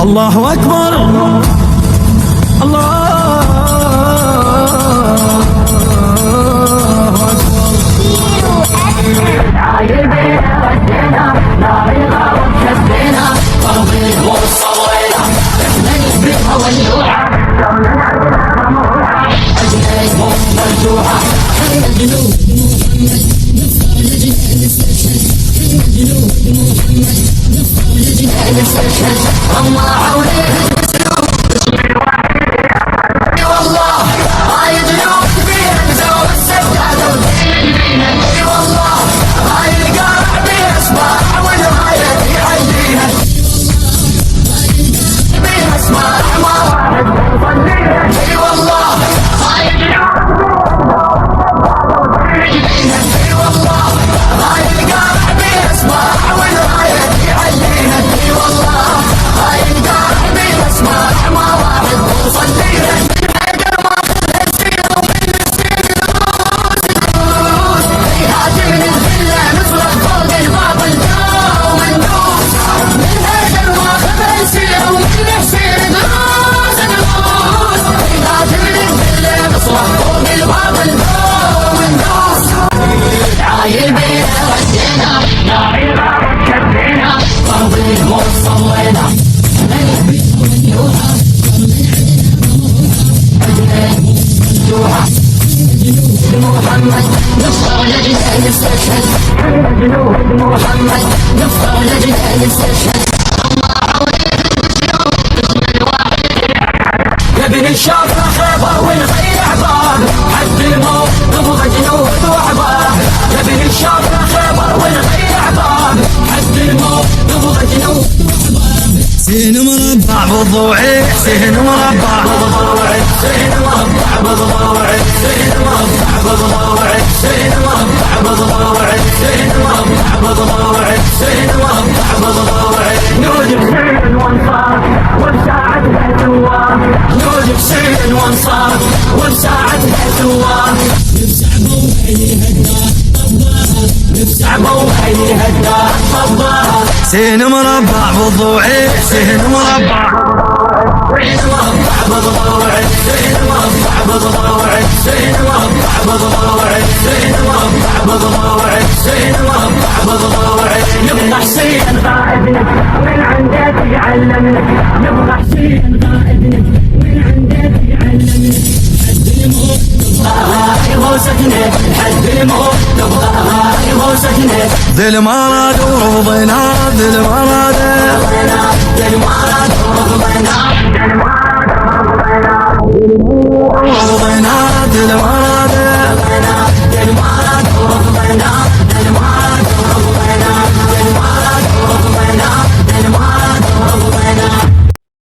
الله أكبر الله ابن الشافع خيبر والخيل عباب حد الموت نبغى جنود واحباب يا ابن الشافع خيبر والخيل عباب حد الموت نبغى جنود سين مربع بضوعي سين مربع بضوعي سين مربع بضوعي سين مربع بضوعي سين مربع بضوعي سين مربع بضوعي سين مربع بضوعي نوجب سين وانصار وبساعة الثواب نوجب سين وانصار وبساعة الثواب نفسعبوا وحيها الدار طباها نفسعبوا وحيها الدار طباها سين مربع بضوعي سين مربع سين مربع بضوعي سين مربع بضوعي سين مربع بضوعي سين مربع بضوعي سين مربع بضوعي نبغى حسين غائبنك من عندك يعلمنك نبغى حسين غائبنك من عندك يعلمنك حد الموت نبغاها يغوصتني حد الموت نبغاها يغوصتني ذي المرض وروضنا ذي المرض ذي المرض